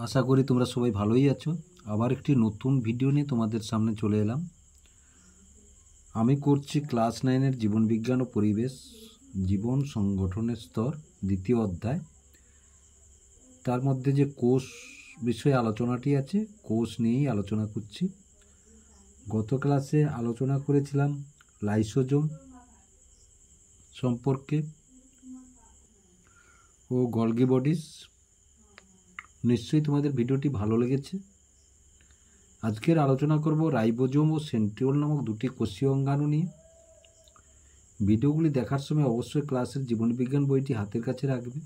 আশা করি তোমরা সবাই ভালোই আছো। আবার একটি নতুন ভিডিও নিয়ে তোমাদের সামনে চলে এলাম। আমি করছি ক্লাস 9-এর জীবনবিজ্ঞান ও পরিবেশ, জীবন সংগঠনের স্তর, দ্বিতীয় অধ্যায়। তার মধ্যে যে কোষ বিষয়ে আলোচনাটি আছে, কোষ নিয়েই আলোচনা করছি। গত ক্লাসে আলোচনা করেছিলাম লাইসোজোম সম্পর্কে ও গলগি বডিজ। নিশ্চয়ই তোমাদের ভিডিওটি ভালো লেগেছে। আজকের আলোচনা করব রাইবোজোম ও সেন্ট্রিওল নামক দুটি কোষীয় অঙ্গাণু নিয়ে। ভিডিওগুলি দেখার সময় অবশ্যই ক্লাসের জীবনবিজ্ঞান বইটি হাতের কাছে রাখবে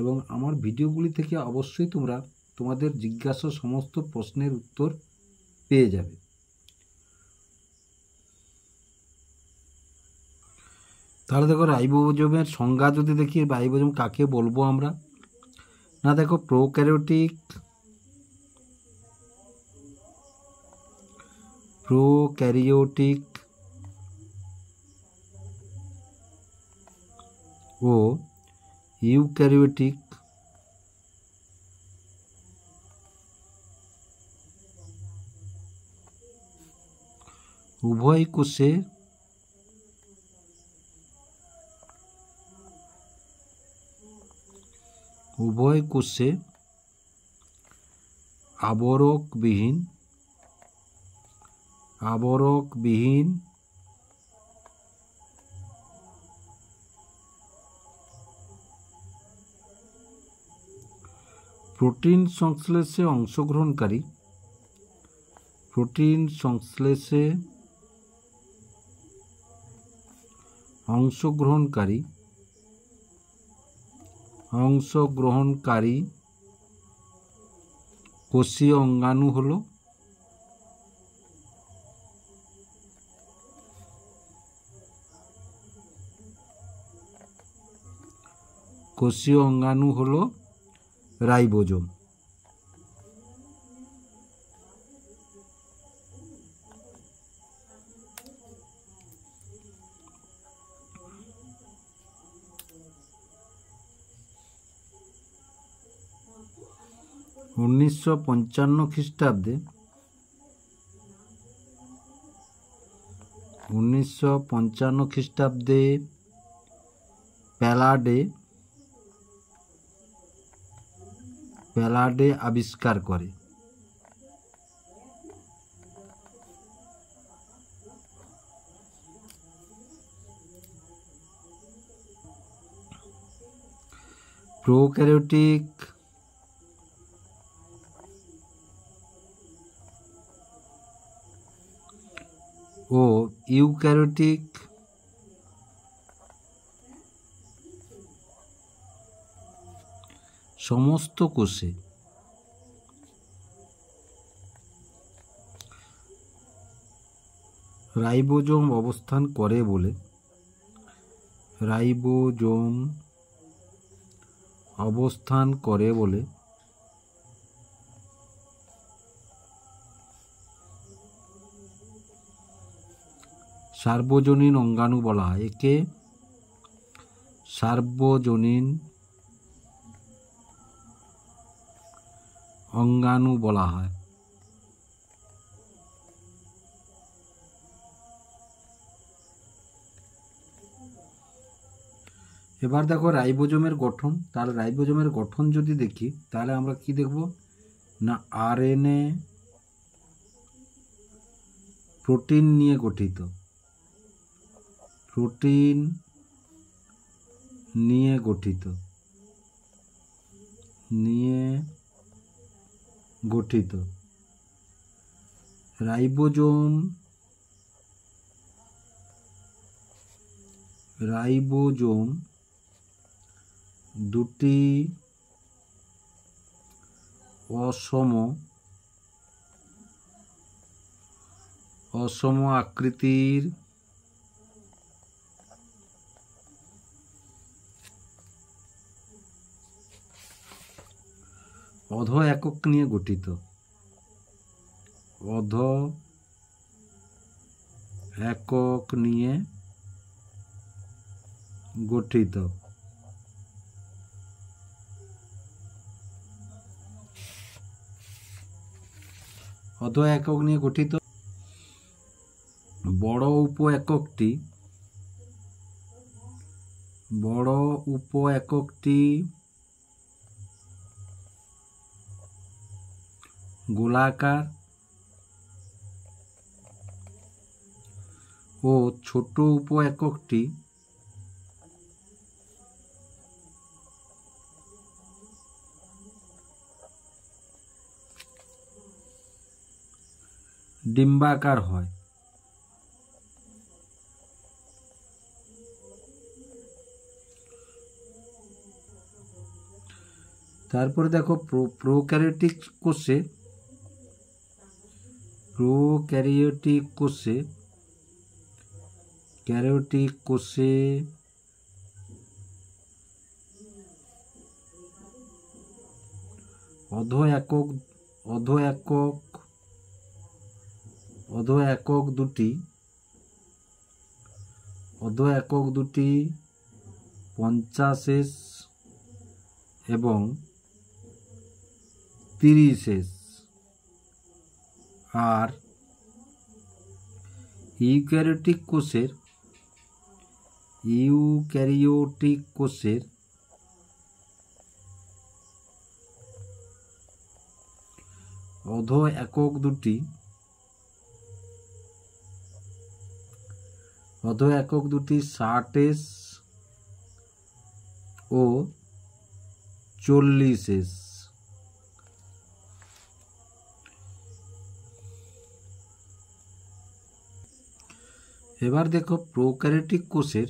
এবং আমার ভিডিওগুলি থেকে অবশ্যই তোমরা তোমাদের জিজ্ঞাসা সমস্ত প্রশ্নের উত্তর পেয়ে যাবে। তাহলে দেখো, রাইবোজোমের সংজ্ঞা যদি দেখি, রাইবোজোম কাকে বলবো আমরা? না, দেখো, প্রোক্যারিওটিক ও ইউক্যারিওটিক উভয় কোষে আবরকবিহীন প্রোটিন সংশ্লেষে অংশগ্রহণকারী কোষীয় অঙ্গাণু হলো রাইবোজোম। উনিশশো পঞ্চান্ন খ্রিস্টাব্দে প্যালাডে আবিষ্কার করে। প্রোক্যারিওটিক ও ইউক্যারিওটিক সমস্ত কোষে রাইবোজোম অবস্থান করে বলে সার্বজনীন অঙ্গাণু বলা হয়। একে সার্বজনীন অঙ্গাণু বলা হয়। এবার দেখো রাইবোজোমের গঠন। তাহলে রাইবোজোমের গঠন যদি দেখি, তাহলে আমরা কি দেখব? না, আরএনএ প্রোটিন নিয়ে গঠিত রাইবোজোম দুটি অসম আকৃতির অধ একক নিয়ে গঠিত। অধ একক নিয়ে গঠিত। বড় উপ এককটি গোলাকার ও ছোট উপ এককটি ডিম্বাকার হয়। তারপরে দেখো প্রোক্যারিওটিক কোষে অধ একক দুটি 50S এবং 30S, আর ইউক্যারিওটিক কোষের অধ একক দুটি 60S ও 40S। এবার দেখো প্রোক্যারিওটিক কোষের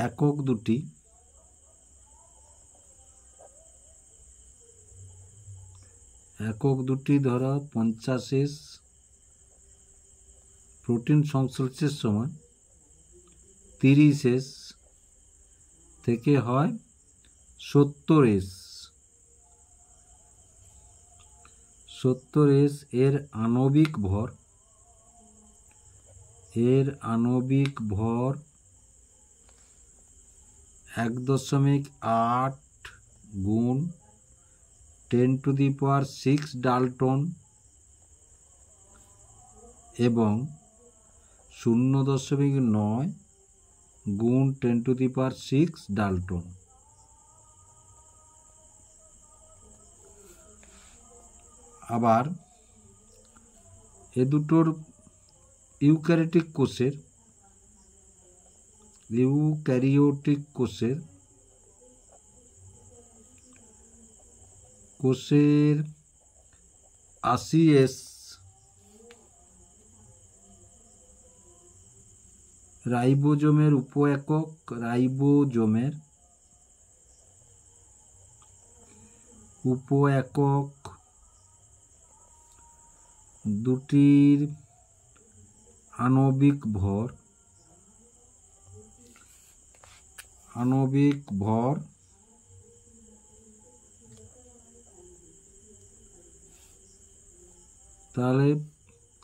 একক দুটি ধরো 50S, প্রোটিন সংশ্লেষের সময় 30S থেকে হয় 70S। এর আণবিক ভর 1.8 গুণ 10⁶ ডাল্টন এবং 0.9 গুণ 10⁶ ডাল্টন। আবার এ দুটোর ইউক্যারিওটিক কোষের 80S রাইবোজোমের উপ একক দুটির আণবিক ভর তাহলে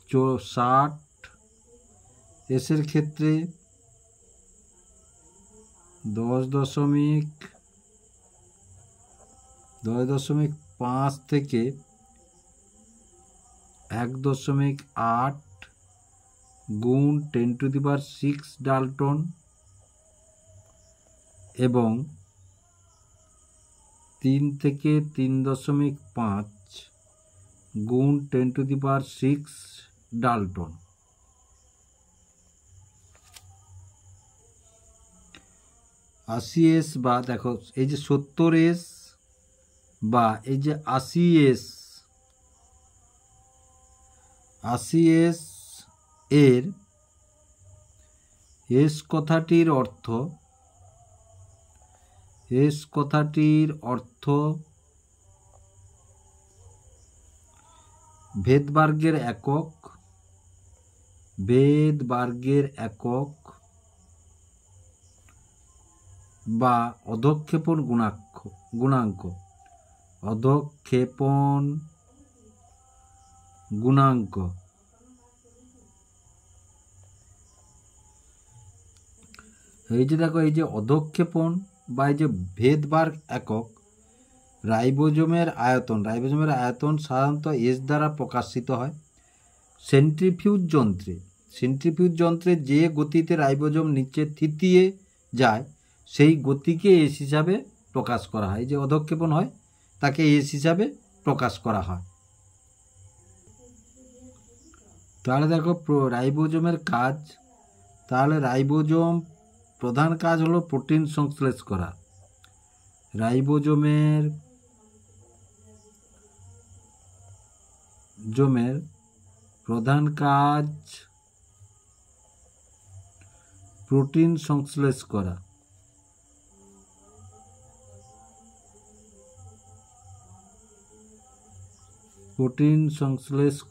60S এর ক্ষেত্রে 10.5 থেকে 1.8 গুণ 10⁶ ডাল্টন এবং 3 থেকে 3.5 গুণ 10⁶ ডাল্টন। ACS বা দেখো এই যে 70S বা এই যে 80S এর এস কথাটির অর্থ ভেদবার্গের একক বা অধঃক্ষেপণ গুণাঙ্ক এই যে দেখো, এই যে অধক্ষেপণ বা এই যে ভেদবার একক রাইবোজোমের আয়তন সাধারণত এস দ্বারা প্রকাশিত হয়। সেন্ট্রিফিউজ যন্ত্রে যে গতিতে রাইবোজোম নিচে থিতিয়ে যায় সেই গতিকে এস হিসাবে প্রকাশ করা হয়। যে অধক্ষেপণ হয় তাকে এস হিসাবে প্রকাশ করা হয়। তাহলে দেখো রাইবোজোমের কাজ, তাহলে রাইবোজোম প্রধান কাজ হলো প্রোটিন সংশ্লেষ করা। রাইবোজোমের প্রধান কাজ প্রোটিন সংশ্লেষ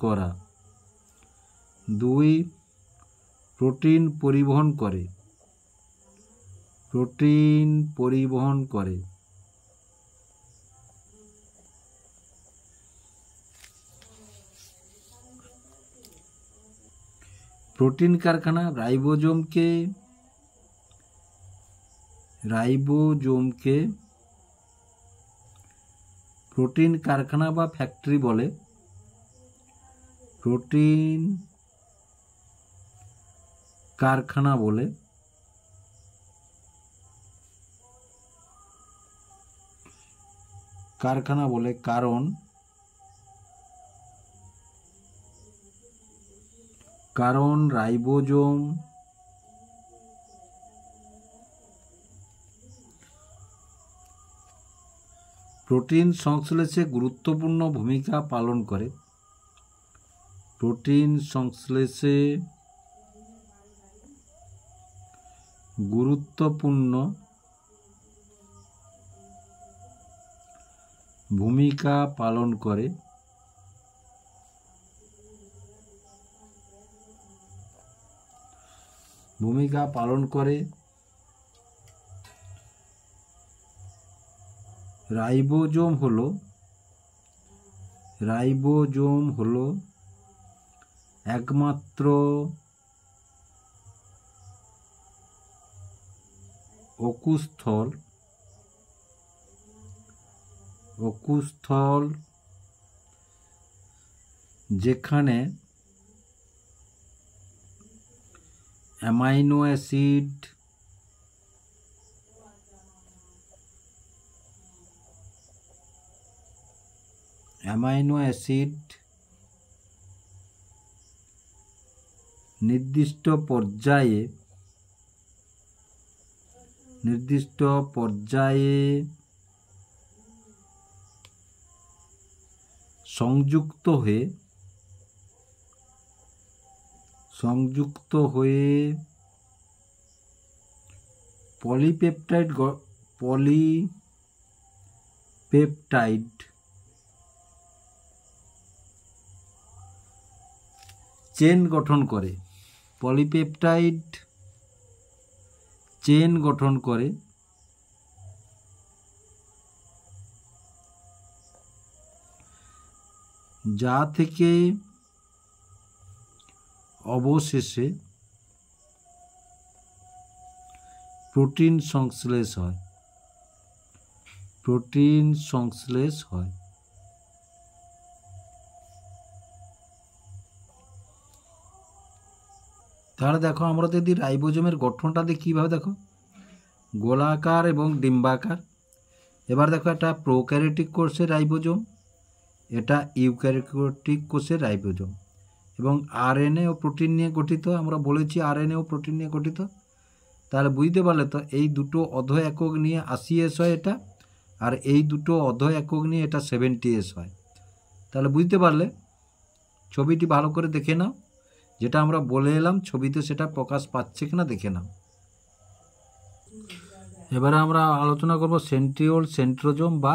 করা। দুই, প্রোটিন পরিবহন করে। প্রোটিন কারখানা রাইবোজোমকে প্রোটিন কারখানা বা ফ্যাক্টরি বলে। কারণ রাইবোজোম প্রোটিন সংশ্লেষে গুরুত্বপূর্ণ ভূমিকা পালন করে। রাইবোজোম হলো একমাত্র অকুস্থল যেখানে অ্যামাইনো অ্যাসিড নির্দিষ্ট পর্যায়ে সংযুক্ত হয়ে পলিপেপটাইড চেন গঠন করে। যা থেকে অবশেষে প্রোটিন সংশ্লেষ হয়। তাহলে দেখো, আমরা যদি রাইবোজোমের গঠনটা দেখি কীভাবে, দেখো গোলাকার এবং ডিম্বাকার। এবার দেখো, এটা প্রোক্যারিওটিক কোষের রাইবোজোম, এটা ইউক্যারিওটিক কোষের রাইবোজোম, এবং আরএনএ ও প্রোটিন নিয়ে গঠিত। আমরা বলেছি আরএনএ ও প্রোটিন নিয়ে গঠিত। তাহলে বুঝতে পারলে তো, এই দুটো অধ একক নিয়ে 80S হয় এটা, আর এই দুটো অধ একক নিয়ে এটা 70S হয়। তাহলে বুঝতে পারলে, ছবিটি ভালো করে দেখে নাও, যেটা আমরা বলে এলাম ছবিতে সেটা প্রকাশ পাচ্ছে কিনা দেখে নাও। এবারে আমরা আলোচনা করব সেন্ট্রিওল সেন্ট্রোজোম, বা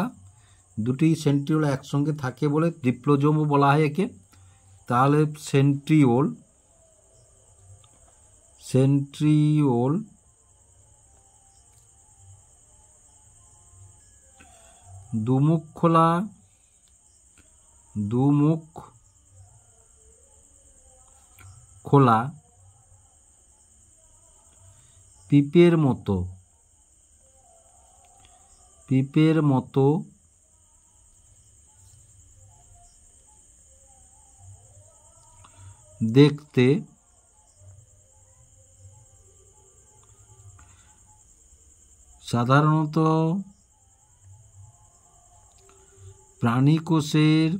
দুটি সেন্ট্রিওল একসঙ্গে থাকে বলে ডিপ্লোজোমও বলা হয় একে। তাহলে সেন্ট্রিওল দুমুখ খোলা পিপের মতো, পিপের মতো দেখতে, সাধারণত প্রাণীকোষের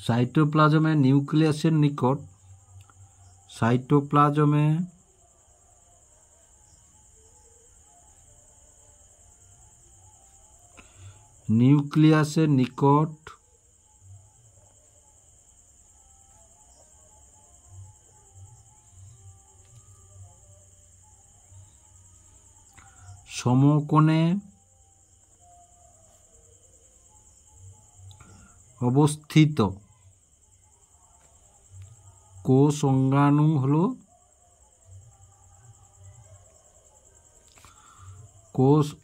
সাইটোপ্লাজমের নিউক্লিয়াসের নিকট, সাইটোপ্লাজমে নিউক্লিয়াসের নিকট সমকোণে অবস্থিত কোষ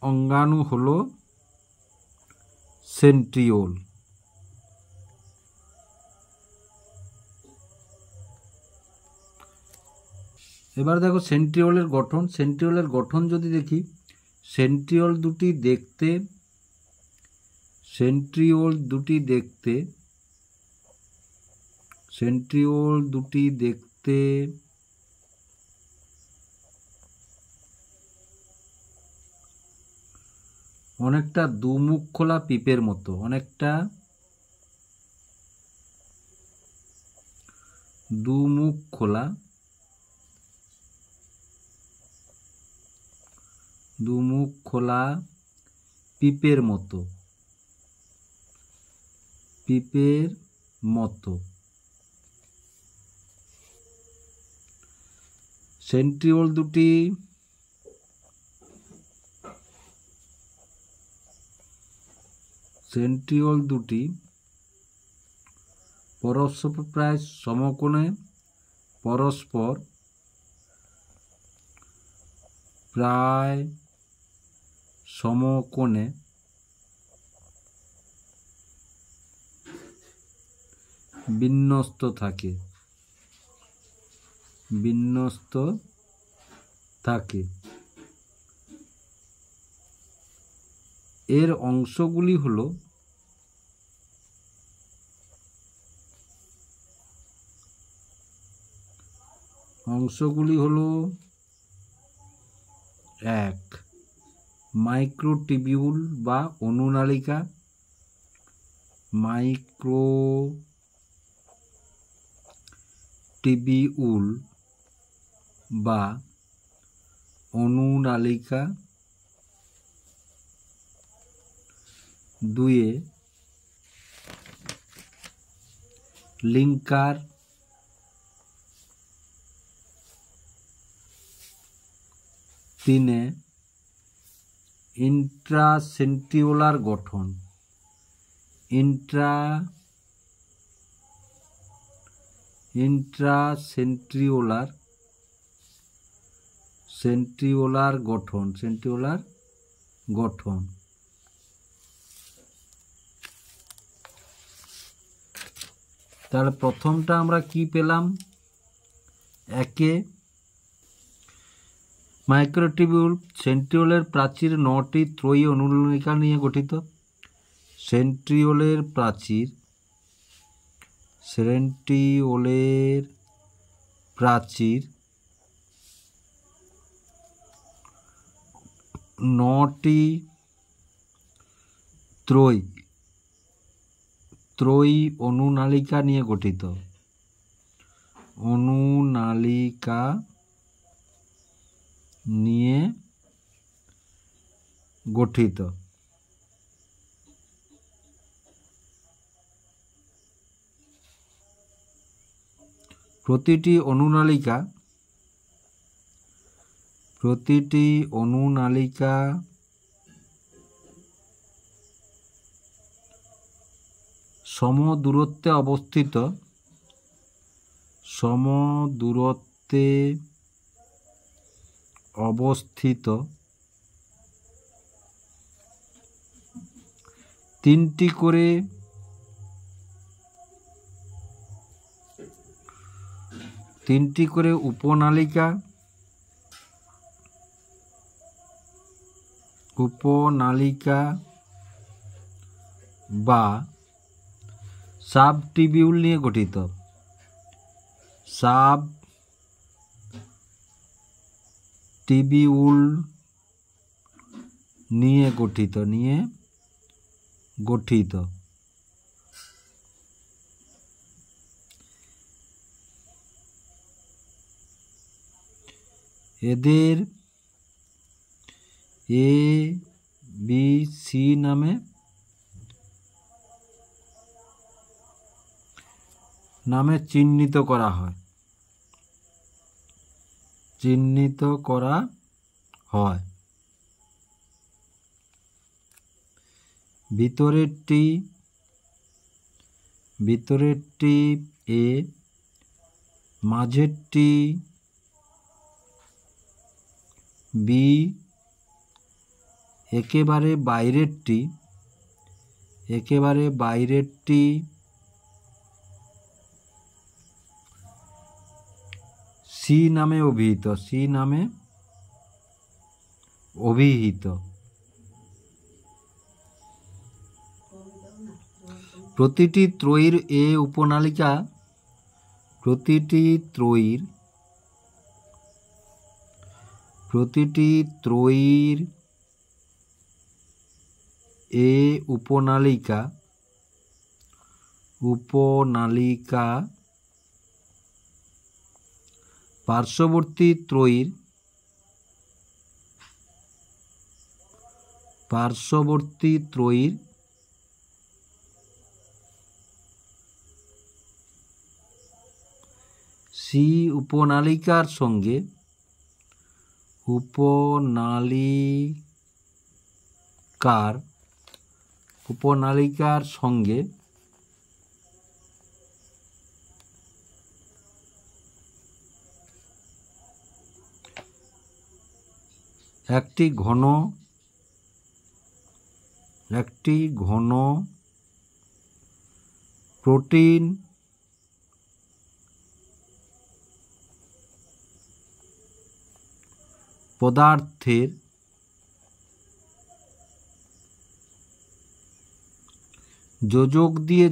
অঙ্গাণু হলো সেন্ট্রিওল। এবার দেখো সেন্ট্রিওলের গঠন। সেন্ট্রিওলের গঠন যদি দেখি, সেন্ট্রিওল দুটি দেখতে অনেকটা দুমুখ খোলা পিপের মতো, অনেকটা দুমুখ খোলা পিপের মতো, সেন্ট্রিওল দুটি পরস্পর প্রায় সমকোণে বিন্যস্ত থাকে। এর অংশগুলি হলো এক, মাইক্রোটিবিউল বা অনুনালিকা, দুয়ে লিঙ্কার, তিনে ইন্ট্রাসেন্ট্রিওলার গঠন, সেন্ট্রিওলার গঠন। তাহলে প্রথমটা আমরা কি পেলাম? একে, মাইক্রোটিবিউল। সেন্ট্রিওলের প্রাচীর 9টি ত্রয়ী অনুনালিকা নিয়ে গঠিত। সেন্ট্রিওলের প্রাচীর 9টি ত্রয়ী অনুনালিকা নিয়ে গঠিত। প্রতিটি অনুনালিকা সম দূরত্বে অবস্থিত 3টি করে 3টি করে উপনালিকা, বা সাবটিবিউল নিয়ে গঠিত। সাবটিবিউল নিয়ে গঠিত। এদের এ বি সি নামে চিহ্নিত করা হয়। ভিতরেরটি এ, মাঝেরটি বি, একেবারে বাইরেরটি সি নামে অভিহিত। প্রতিটি ত্রয়ীর এ উপনালিকা, প্রতিটি ত্রয়ীর এ উপনালিকা পার্শ্ববর্তী ত্রয়ীর সি উপনালিকার সঙ্গে একটি ঘন প্রোটিন পদার্থের যোজক দিয়ে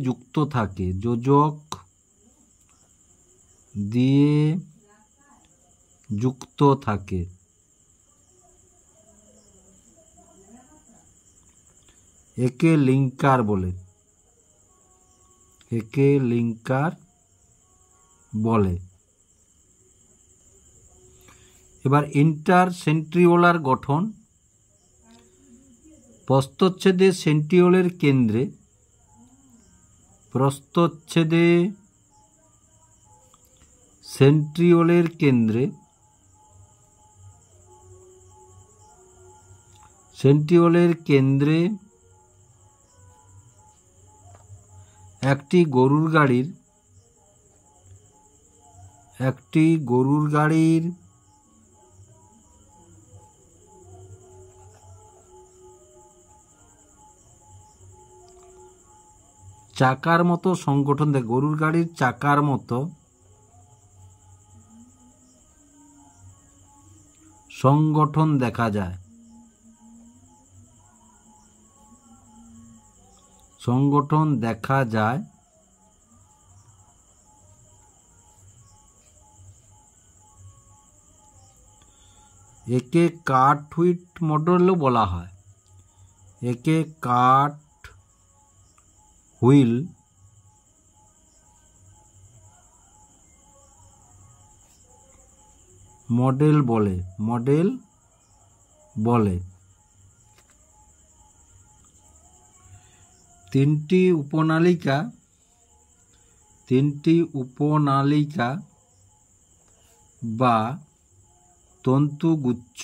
যুক্ত থাকে। একে লিঙ্কার বলে। এবার ইন্টারসেন্ট্রিওলার গঠন। প্রস্থচ্ছেদে সেন্ট্রিওলের কেন্দ্রে একটি গরুর গাড়ির চাকার মতো সংগঠন দেখা যায়। একে কার্টহুইট মডেলও বলা হয়। মডেল বলে। তিনটি উপনালিকা বা তন্তুগুচ্ছ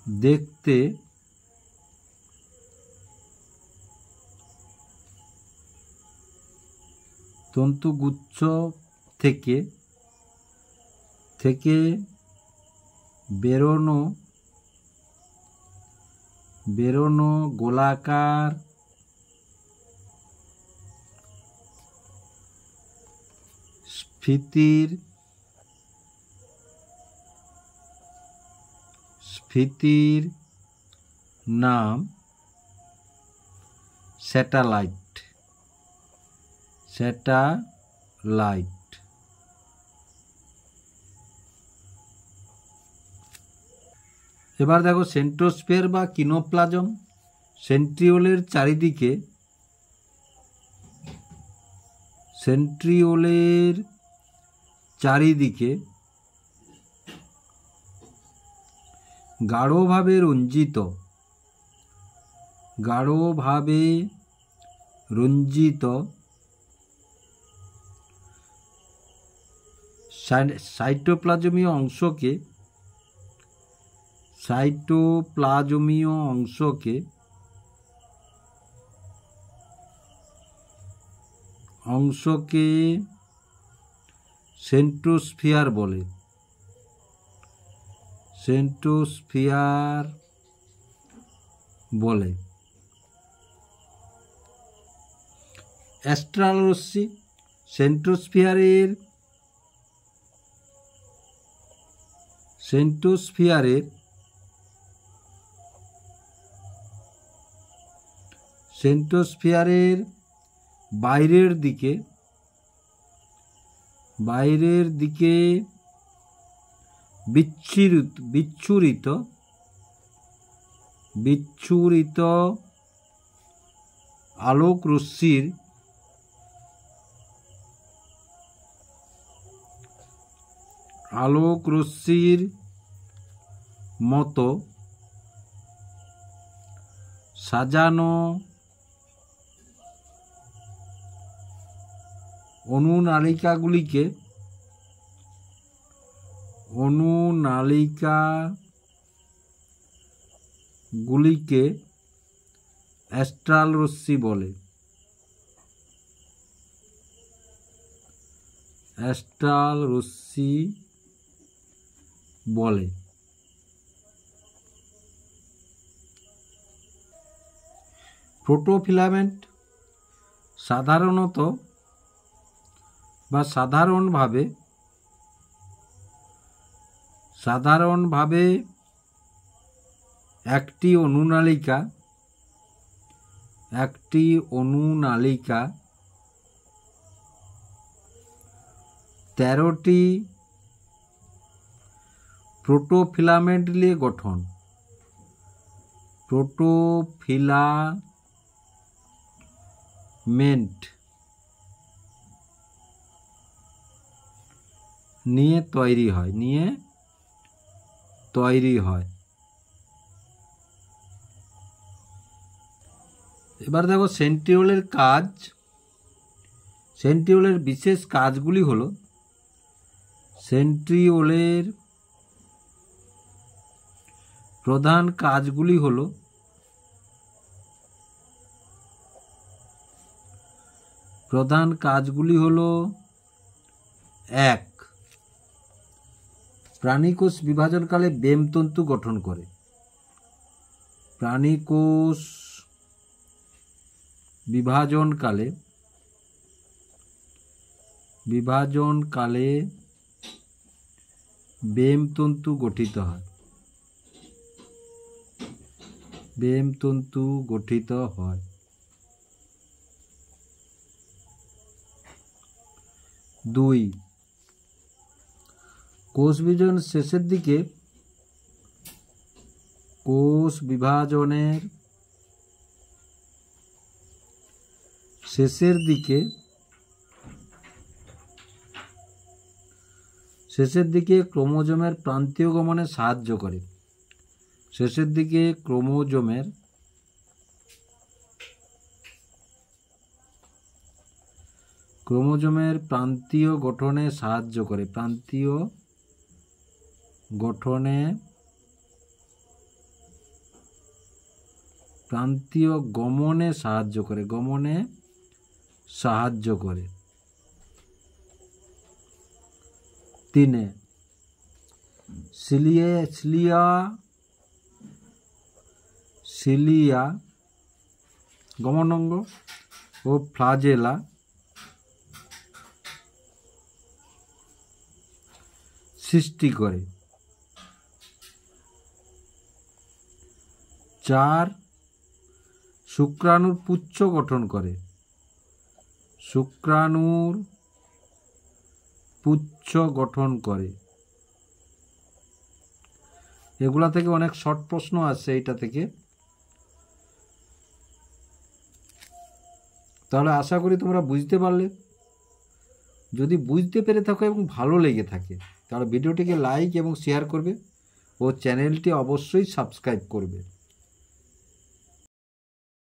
দেখতে তন্তুগুচ্ছ থেকে বেরোনো বেরোনো, গোলাকার, স্ফীতির নাম স্যাটেলাইট। এবার দেখো সেন্ট্রোস্ফিয়ার বা কিনোপ্লাজম। সেন্ট্রিওলের চারিদিকে গাঢ়ভাবে রঞ্জিত সাইটোপ্লাজমীয় অংশকে সেন্ট্রোস্ফিয়ার বলে। অ্যাস্ট্রাল রশ্মি। সেন্ট্রোস্ফিয়ারের বাইরের দিকে বিচ্ছুরিত আলোক রশ্মির মতো সাজানো অনুনালিকাগুলিকে অ্যাস্ট্রাল রশ্মি বলে। প্রোটোফিলামেন্ট। সাধারণভাবে একটি অনুনালিকা 13টি প্রোটোফিলামেন্ট নিয়ে গঠন। নিয়ে তৈরি হয়। এবার দেখো সেন্ট্রিওলের বিশেষ কাজগুলি হলো সেন্ট্রিওলের প্রধান কাজগুলি হলো এক, প্রাণীকোষ বিভাজনকালে বেমতন্তু গঠন করে। প্রাণীকোষ বিভাজনকালে বেমতন্তু গঠিত হয়। 2, কোষ বিভাজনের শেষের দিকে ক্রোমোজোমের প্রান্তীয় গমনে সাহায্য করে। ক্রোমোজোমের প্রান্তীয় গঠনে সাহায্য করে। প্রান্তীয় গমনে সাহায্য করে। 3, সিলিয়া গমনাঙ্গ ও ফ্লাজেলা সৃষ্টি করে। 4 শুক্রাণুর পুচ্ছ গঠন করে। শুক্রাণুর পুচ্ছ গঠন করে। এগুলা থেকে অনেক শর্ট প্রশ্ন আসছে এইটা থেকে। তাহলে আশা করি তোমরা বুঝতে পারলে। যদি বুঝতে পেরে থাকো এবং ভালো লেগে থাকে তাহলে ভিডিওটিকে লাইক এবং শেয়ার করবে ও চ্যানেলটি অবশ্যই সাবস্ক্রাইব করবে।